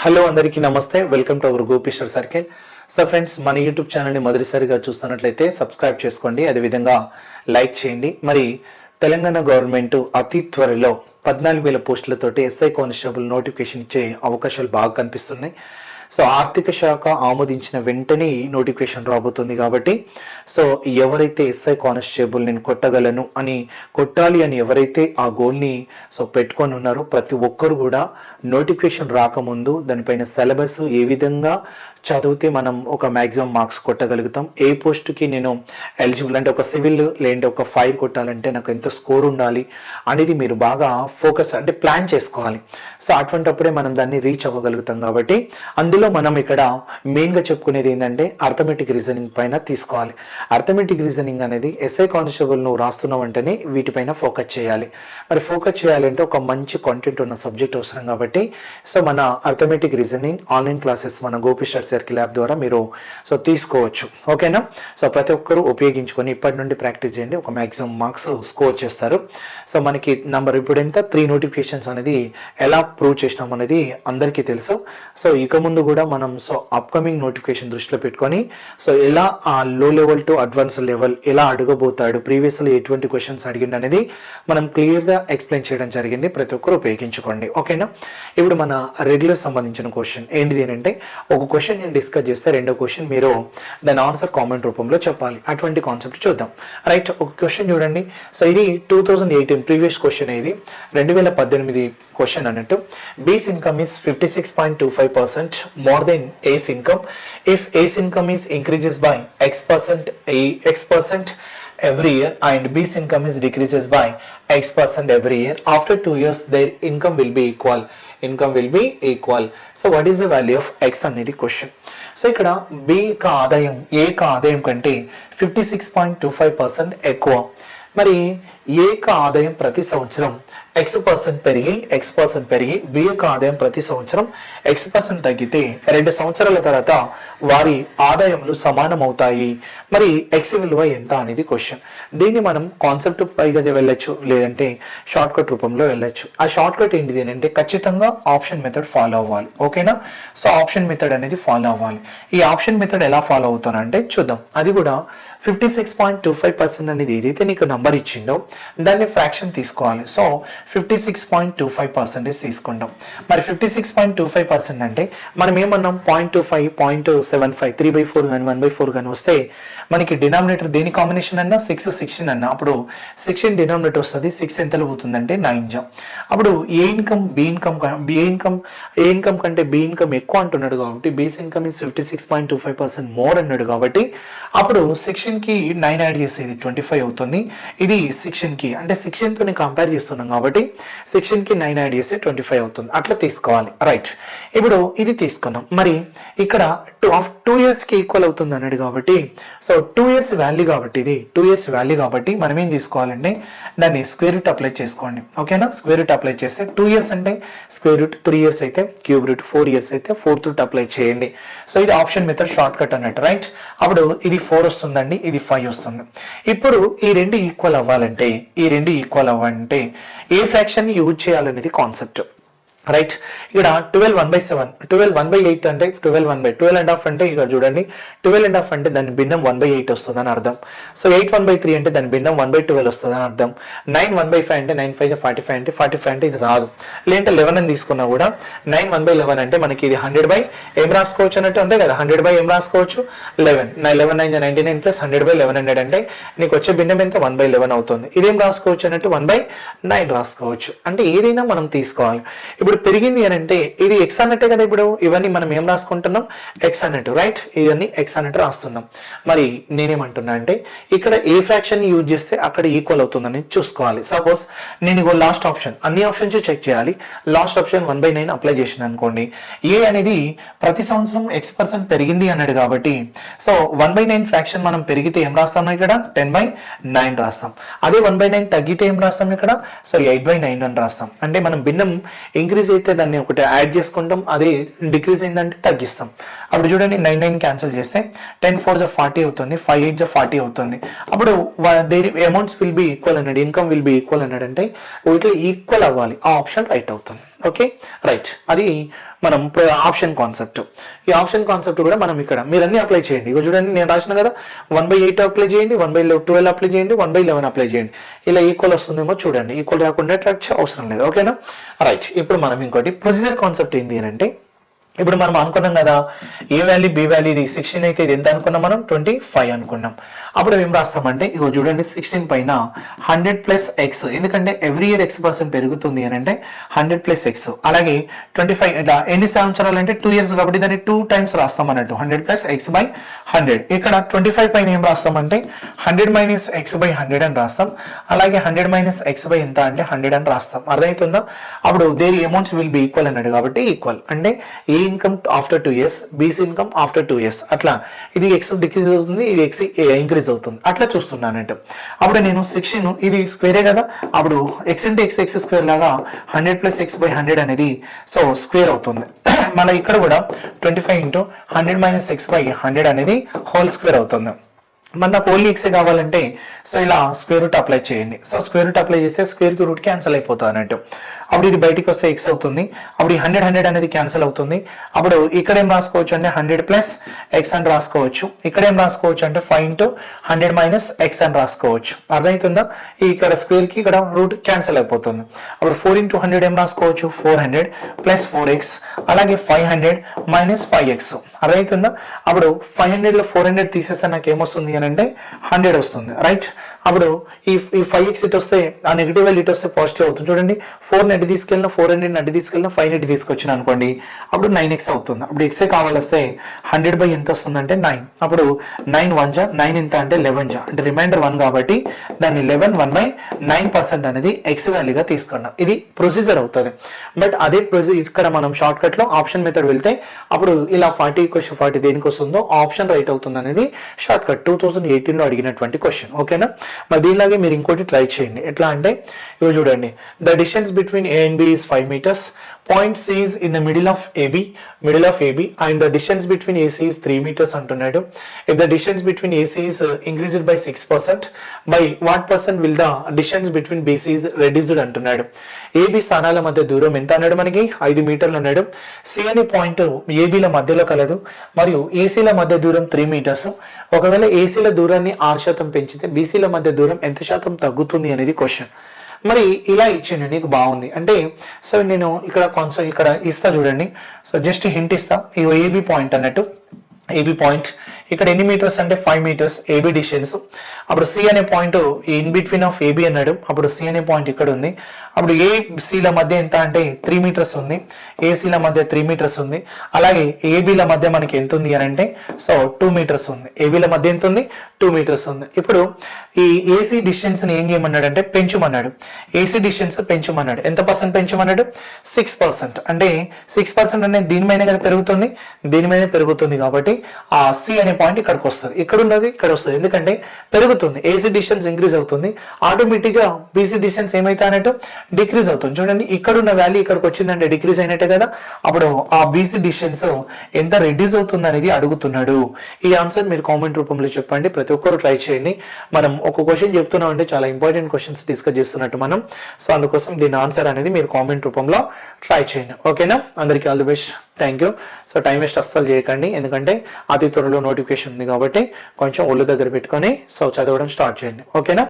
Hello అందరికీ నమస్తే. Welcome to our Gopister circle. So friends, మన యూట్యూబ్ ఛానల్ని మొదటిసారిగా చూస్తున్నట్లయితే సబ్స్క్రైబ్ చేసుకోండి, అదేవిధంగా లైక్ చేయండి. మరి తెలంగాణ గవర్నమెంట్ అతి త్వరలో 14,000 పోస్టులతోటి ఎస్ఐ కానిస్టేబుల్ నోటిఫికేషన్ ఇచ్చే అవకాశాలు బాగా కనిపిస్తున్నాయి. సో ఆర్థిక శాఖ ఆమోదించిన వెంటనే నోటిఫికేషన్ రాబోతుంది. కాబట్టి సో ఎవరైతే ఎస్ఐ కానిస్టేబుల్ నేను కొట్టాలి అని ఎవరైతే ఆ గోల్ని పెట్టుకొని ఉన్నారో ప్రతి ఒక్కరు కూడా నోటిఫికేషన్ రాకముందు దానిపైన సిలబస్ ఏ విధంగా చదివితే మనం ఒక మ్యాక్సిమం మార్క్స్ కొట్టగలుగుతాం, ఏ పోస్ట్కి నేను ఎలిజిబుల్ అంటే ఒక సివిల్ లేదంటే ఒక 5 కొట్టాలంటే నాకు ఎంత స్కోర్ ఉండాలి అనేది మీరు బాగా ఫోకస్ అంటే ప్లాన్ చేసుకోవాలి. సో అటువంటిప్పుడే మనం దాన్ని రీచ్ అవ్వగలుగుతాం. కాబట్టి అందులో మనం ఇక్కడ మెయిన్గా చెప్పుకునేది ఏంటంటే అర్థమెటిక్ రీజనింగ్ పైన తీసుకోవాలి. అర్థమెటిక్ రీజనింగ్ అనేది ఎస్ఐ కానిస్టేబుల్ నువ్వు రాస్తున్నావు అంటేనే వీటిపైన ఫోకస్ చేయాలి. మరి ఫోకస్ చేయాలంటే ఒక మంచి కాంటెంట్ ఉన్న సబ్జెక్ట్ అవసరం. కాబట్టి సో మన అర్థమెటిక్ రీజనింగ్ ఆన్లైన్ క్లాసెస్ మన గోపిస్టర్ సర్కిల్ యాప్ ద్వారా మీరు తీసుకోవచ్చు. ఓకేనా? సో ప్రతి ఒక్కరూ ఉపయోగించుకొని ఇప్పటి నుండి ప్రాక్టీస్ చేయండి, ఒక మ్యాక్సిమం మార్క్స్ స్కోర్ చేస్తారు. సో మనకి నంబర్ ఇప్పుడు ఎంత 3 నోటిఫికేషన్స్ అనేది ఎలా ప్రూవ్ చేసినాం అనేది అందరికీ తెలుసు. సో ఇక ముందు కూడా మనం అప్కమింగ్ నోటిఫికేషన్ దృష్టిలో పెట్టుకొని ఎలా ఆ లో లెవెల్ టు అడ్వాన్స్ లెవెల్ ఎలా అడగబోతాడు, ప్రీవియస్లో ఎటువంటి క్వశ్చన్స్ అడిగింది అనేది మనం క్లియర్గా ఎక్స్ప్లెయిన్ చేయడం జరిగింది. ప్రతి ఒక్కరు ఉపయోగించుకోండి. ఓకేనా? ఇప్పుడు మన రెగ్యులర్ సంబంధించిన క్వశ్చన్ ఏంటిది అంటే, ఒక క్వశ్చన్ నేను డిస్కస్ చేస్తే రెండో క్వశ్చన్ మీరు దాని ఆన్సర్ కామెంట్ రూపంలో చెప్పాలి. అటువంటి కాన్సెప్ట్ చూద్దాం. రైట్, ఒక క్వశ్చన్ చూడండి. సో ఇది 2018 ప్రీవియస్ క్వశ్చన్, ఇది 2018 క్వశ్చన్ అన్నట్టు. Base income is 56.25% more than A's income if A's income is increases by x% every year and B's income is decreases by x% every year. After 2 years their income will be equal. So what is the value of x అనేది question. So ఇక్కడ B కా ఆదాయం A కా ఆదాయం కంటే 56.25% ఎక్కువ. మరి A కా ఆదాయం ప్రతి సంవత్సరం x% పెరిగి B యొక్క ఆదాయం ప్రతి సంవత్సరం x% తగ్గితే 2 సంవత్సరాల తర్వాత వారి ఆదాయములు సమానం అవుతాయి. మరి x విలువ ఎంత అనేది క్వశ్చన్. దీన్ని మనం కాన్సెప్ట్ పైగా వెళ్ళొచ్చు, లేదంటే షార్ట్ కట్ రూపంలో వెళ్ళొచ్చు. ఆ షార్ట్ కట్ ఏంటిది అంటే ఖచ్చితంగా ఆప్షన్ మెథడ్ ఫాలో అవ్వాలి. ఓకేనా? సో ఆప్షన్ మెథడ్ అనేది ఫాలో అవ్వాలి. ఈ ఆప్షన్ మెథడ్ ఎలా ఫాలో అవుతానంటే చూద్దాం. అది కూడా 56.25% అనేది ఏదైతే నీకు నంబర్ ఇచ్చిందో దాన్ని ఫ్రాక్షన్ తీసుకోవాలి. సో 56.25% తీసుకుంటాం. మరి 56.25% అంటే మనం ఏమన్నాం, 0.25, 0.75, 3/4 కానీ 1/4 కానీ వస్తే మనకి డినామినేటర్ దేని కాంబినేషన్ అన్నా 6, 16 అన్నా, అప్పుడు 16 డినామినేటర్ వస్తుంది. 6 ఎంతలో పోతుందంటే 9. అప్పుడు ఏ ఇన్కమ్ కంటే బి ఇన్కమ్ ఎక్కువ అంటున్నాడు కాబట్టి బేస్ ఇన్కమ్ ఇస్ 56.25% మోర్ అన్నాడు. కాబట్టి అప్పుడు 16కి 9 యాడ్ చేసేది 25 అవుతుంది. ఇది 16కి అంటే 16తో కంపేర్ చేస్తున్నాం కాబట్టి 16కి 9 యాడ్ చేస్తే 25 అవుతుంది. అట్లా తీసుకోవాలి. రైట్, ఇప్పుడు ఇది తీసుకున్నాం. మరి ఇక్కడ 2 ఇయర్స్కి ఈక్వల్ అవుతుంది అన్నాడు కాబట్టి సో 2 ఇయర్స్ వాల్యూ కాబట్టి ఇది 2 ఇయర్స్ వాల్యూ కాబట్టి మనం ఏం తీసుకోవాలంటే దాన్ని స్క్వేర్ రూట్ అప్లై చేసుకోండి. ఓకేనా? స్క్వేర్ రూట్ అప్లై చేస్తే 2 ఇయర్స్ అంటే స్క్వేర్ రూట్, 3 ఇయర్స్ అయితే క్యూబ్ రూట్, 4 ఇయర్స్ అయితే 4th రూట్ అప్లై చేయండి. సో ఇది ఆప్షన్ మెథడ్ షార్ట్ కట్ అన్నట్టు. రైట్, అప్పుడు ఇది 4 వస్తుందండి, ఇది 5 వస్తుంది. ఇప్పుడు ఈ రెండు ఈక్వల్ అవ్వాలంటే ఏ ఫ్రాక్షన్ యూజ్ చేయాలనేది కాన్సెప్ట్. రైట్, ఇక్కడ 12 1/7, 12 1/8 అంటే 12 అండ్ హాఫ్ అంటే ఇక్కడ చూడండి 12 అండ్ హాఫ్ అంటే దాని భిన్నం 1/8 వస్తుంది అని అర్థం. సో 8 1/3 అంటే దాని భిన్నం 1/12 వస్తుంది అని అర్థం. 9 1/5 అంటే 9 5 45 అంటే 45 అంటే ఇది రాదు. లేదంటే 11 అని తీసుకున్నా కూడా 9 1/11 అంటే మనకి ఇది 100 ఏం రాసుకోవచ్చు అన్నట్టు, అంతే కదా. 100 ఏం రాసుకోవచ్చు 11, 11 9 99 ప్లస్ 100/1100 అంటే నీకు వచ్చే భిన్నం ఎంత 1/11 అవుతుంది. ఇదేం రాసుకోవచ్చు అన్నట్టు 1/9 రాసుకోవచ్చు. అంటే ఏదైనా మనం తీసుకోవాలి. ఇప్పుడు పెరిగింది అని అంటే ఇది ఎక్స్ అన్నట్టే కదా. ఇప్పుడు ఇవన్నీ మనం ఏం రాసుకుంటున్నాం, ఎక్స్ అన్నట్టు. రైట్, ఇవన్నీ ఎక్స్ అన్నట్టు రాస్తున్నాం. మరి నేనేమంటున్నా అంటే ఇక్కడ ఏ ఫ్రాక్షన్ యూజ్ చేస్తే అక్కడ ఈక్వల్ అవుతుందని చూసుకోవాలి. సపోజ్ నేను లాస్ట్ ఆప్షన్, అన్ని ఆప్షన్స్ చెక్ చేయాలి. లాస్ట్ ఆప్షన్ 1/9 అప్లై చేసిన అనుకోండి, ఏ అనేది ప్రతి సంవత్సరం x% పెరిగింది అన్నాడు కాబట్టి సో 1/9 ఫ్రాక్షన్ మనం పెరిగితే ఏం రాస్తాం ఇక్కడ 10/9 రాస్తాం. అదే 1/9 తగ్గితే ఏం రాస్తాం ఇక్కడ, సో 8/9 అని రాస్తాం. అంటే మనం భిన్నం ఇంక్రీజ్ అయితే దాన్ని ఒకటి యాడ్ చేసుకుంటాం, అదే డిక్రీజ్ అయిందంటే తగ్గిస్తాం. అప్పుడు చూడండి 9 క్యాన్సిల్ చేస్తే 10 4 40 అవుతుంది, 5 8 40 అవుతుంది. అప్పుడు అమౌంట్స్ విల్ బి ఈక్వల్ అన్నాడు, ఇన్కమ్ విల్ బి ఈక్వల్ అన్నాడు. అంటే వీటిలో ఈక్వల్ అవ్వాలి, ఆ ఆప్షన్ రైట్ అవుతుంది. ఓకే రైట్, అది మనం ఆప్షన్ కాన్సెప్ట్. ఈ ఆప్షన్ కాన్సెప్ట్ కూడా మనం ఇక్కడ మీరు అన్ని అప్లై చేయండి. ఇక చూడండి నేను రాసిన కదా 1/8 అప్లై చేయండి, 1/12 అప్లై చేయండి, 1/11 అప్లై చేయండి. ఇలా ఈక్వల్ వస్తుందేమో చూడండి, ఈక్వల్ రాకుండా అవసరం లేదు. ఓకేనా రైట్. ఇప్పుడు మనం ఇంకోటి ప్రొసీజర్ కాన్సెప్ట్ ఏంటి అని అంటే, ఇప్పుడు మనం అనుకున్నాం కదా ఏ వాల్యూ బి వాల్యూ, ఇది 16 అయితే ఇది ఎంత అనుకున్నాం మనం 25 అనుకున్నాం. అప్పుడు ఏం రాస్తామంటే ఇగో చూడండి 16 పైన 100 ప్లస్ ఎక్స్, ఎందుకంటే ఎవ్రీ ఇయర్ X% పెరుగుతుంది అని అంటే 100 ప్లస్ ఎక్స్. అలాగే 25 ఇట్లా ఎన్ని సంవత్సరాలు అంటే 2 ఇయర్స్ కాబట్టి దాన్ని 2 టైమ్స్ రాస్తాం అన్నట్టు 100 ప్లస్ ఎక్స్ బై 100. ఇక్కడ 25 పైన ఏం రాస్తామంటే 100 మైనస్ ఎక్స్ బై 100 అని రాస్తాం. అలాగే 100 మైనస్ ఎక్స్ బై ఎంత అంటే 100 అని రాస్తాం. అర్థమవుతుందా? అప్పుడు their amounts will be equal అన్నాడు కాబట్టి ఈక్వల్ అంటే A income after 2 years, BC income after 2 years. అట్లా ఇది ఎక్స్ డిక్రీజ్ అవుతుంది, ఇది ఎక్స్ ఇంక్రీజ్ అవుతుంది, అట్లా చూస్తున్నానంటే. అప్పుడు నేను 16 ఇది స్క్వేరే కదా, అప్పుడు X into X X square లాగా 100 ప్లస్ ఎక్స్ బై 100 అనేది సో స్క్వేర్ అవుతుంది. మళ్ళీ ఇక్కడ కూడా 25 ఇంటూ 100 మైనస్ ఎక్స్ బై 100 అనేది హోల్ స్క్వేర్ అవుతుంది. మరి నాకు ఓన్లీ ఎక్స్ కావాలంటే సో ఇలా స్క్వేర్ రూట్ అప్లై చేయండి. సో స్క్వేర్ రూట్ అప్లై చేస్తే స్క్వేర్ కి రూట్ క్యాన్సిల్ అయిపోతుంది అన్నట్టు. అప్పుడు ఇది బయటికి వస్తే ఎక్స్ అవుతుంది. అప్పుడు ఈ 100 అనేది క్యాన్సిల్ అవుతుంది. అప్పుడు ఇక్కడ ఏం రాసుకోవచ్చు అంటే 100 ప్లస్ ఎక్స్ అని రాసుకోవచ్చు. ఇక్కడ ఏం రాసుకోవచ్చు అంటే 5 ఇంటూ 100 మైనస్ ఎక్స్ అని రాసుకోవచ్చు. అర్థమవుతుందా? ఇక్కడ స్క్వేర్ కి ఇక్కడ రూట్ క్యాన్సిల్ అయిపోతుంది. అప్పుడు 4 ఇంటూ 100 ఏం రాసుకోవచ్చు 400 ప్లస్ 4x, అలాగే 500 మైనస్ 5x. అర్థమవుతుందా? అప్పుడు 500 లో 400 తీసేస్తే నాకు ఏమొస్తుంది అని అంటే 100 వస్తుంది. రైట్. అప్పుడు ఈ 5x ఇటు వస్తే ఆ నెగిటివ్ వాల్యూ ఇటు వస్తే పాజిటివ్ అవుతుంది. చూడండి 4 నెట్ తీసుకెళ్ళిన 400 నెట్ తీసుకెళ్ళిన 5 నెట్ తీసుకొచ్చిన అనుకోండి, అప్పుడు 9x అవుతుంది. అప్పుడు ఎక్సే కావాలొస్తే 100 బై ఎంత వస్తుంది అంటే 9. అప్పుడు 9 1 జా 9 ఎంత అంటే 11 జా అంటే రిమైండర్ 1 కాబట్టి దాన్ని 11 1/9% అనేది ఎక్స్ వాల్యూగా తీసుకున్నాం. ఇది ప్రొసీజర్ అవుతుంది. బట్ అదే ప్రొసీజర్ ఇక్కడ మనం షార్ట్ కట్ లో ఆప్షన్ మెథడ్ వెళ్తే అప్పుడు ఇలా 40 దేనికి వస్తుందో ఆప్షన్ రైట్ అవుతుంది అనేది షార్ట్ కట్ 2018 లో అడిగినటువంటి క్వశ్చన్. ఓకేనా? మరి దీనిలాగే మీరు ఇంకోటి ట్రై చేయండి. ఎట్లా అంటే ఇవి చూడండి, the distance between A and B is 5 meters. Point C is in the middle of AB, and the distance between AC is 3 meters అంటున్నాడు. If the distance between AC is increased by 6%, by what percent will the distance between BC is reduced అంటున్నాడు. AB స్థానాల మధ్య దూరం ఎంత అన్నాడు మనకి 5 మీటర్లు అన్నాడు. C అనే పాయింట్ AB ల మధ్యలో కలదు మరియు AC ల మధ్య దూరం 3 meters. ఒకవేళ AC ల దూరాన్ని 6% పెంచితే BC ల మధ్య దూరం ఎంత శాతం తగ్గుతుంది అనేది క్వశ్చన్. మరి ఇలా ఇచ్చిండు, నీకు బాగుంది అంటే సో నేను ఇక్కడ కొంచెం ఇక్కడ ఇస్తా చూడండి. సో జస్ట్ హింట్ ఇస్తా, ఈ ఏబి పాయింట్ అన్నట్టు ఏబి పాయింట్ ఇక్కడ ఎన్ని మీటర్స్ అంటే 5 meters ఏబి డిస్టెన్స్. అప్పుడు సి అనే point in between of AB అన్నాడు. అప్పుడు సి అనే పాయింట్ ఇక్కడ ఉంది. అప్పుడు ఏసీల మధ్య ఎంత అంటే 3 meters ఉంది, ఏసీల మధ్య 3 meters ఉంది. అలాగే ఏబీల మధ్య మనకి ఎంత ఉంది అని అంటే సో 2 meters ఉంది. ఏబీల మధ్య ఎంత ఉంది 2 meters ఉంది. ఇప్పుడు ఈ ఏసీ డిస్టెన్స్ ని ఏం చేయమన్నాడు అంటే పెంచుమన్నాడు. AC distance పెంచుమన్నాడు. ఎంత పర్సెంట్ పెంచుమన్నాడు 6%. అంటే 6% అనేది దీని మీద కదా పెరుగుతుంది, దీని మీద పెరుగుతుంది కాబట్టి ఆ సి అనే పాయింట్ ఇక్కడికి వస్తుంది. ఇక్కడ ఉన్నది ఇక్కడ వస్తుంది, ఎందుకంటే పెరుగుతుంది. ఏసీ డిస్టెన్స్ ఇంక్రీజ్ అవుతుంది, ఆటోమేటిక్ గా బీసీ డిస్టెన్స్ ఏమైతే అన్నట్టు డిక్రీజ్ అవుతుంది. చూడండి ఇక్కడ ఉన్న వాల్యూ ఇక్కడికి వచ్చిందంటే డిక్రీజ్ అయినట్టే కదా. అప్పుడు ఆ బీసీ డిస్టెన్స్ ఎంత రెడ్యూస్ అవుతుంది అనేది అడుగుతున్నాడు. ఈ ఆన్సర్ మీరు కామెంట్ రూపంలో చెప్పండి, ప్రతి ఒక్కరు ట్రై చేయండి. మనం ఒక క్వశ్చన్ చెప్తున్నాం అంటే చాలా ఇంపార్టెంట్ క్వశ్చన్స్ డిస్కస్ చేస్తున్నట్టు మనం. సో అందుకోసం దీని ఆన్సర్ అనేది మీరు కామెంట్ రూపంలో ట్రై చేయండి. ఓకేనా? అందరికీ all the best. Thank you. So time waste అస్సలు చేయకండి, ఎందుకంటే అతి త్వరలో నోటిఫికేషన్ ఉంది కాబట్టి కొంచెం ఒళ్ళు దగ్గర పెట్టుకొని సో చదవడం స్టార్ట్ చేయండి. ఓకేనా?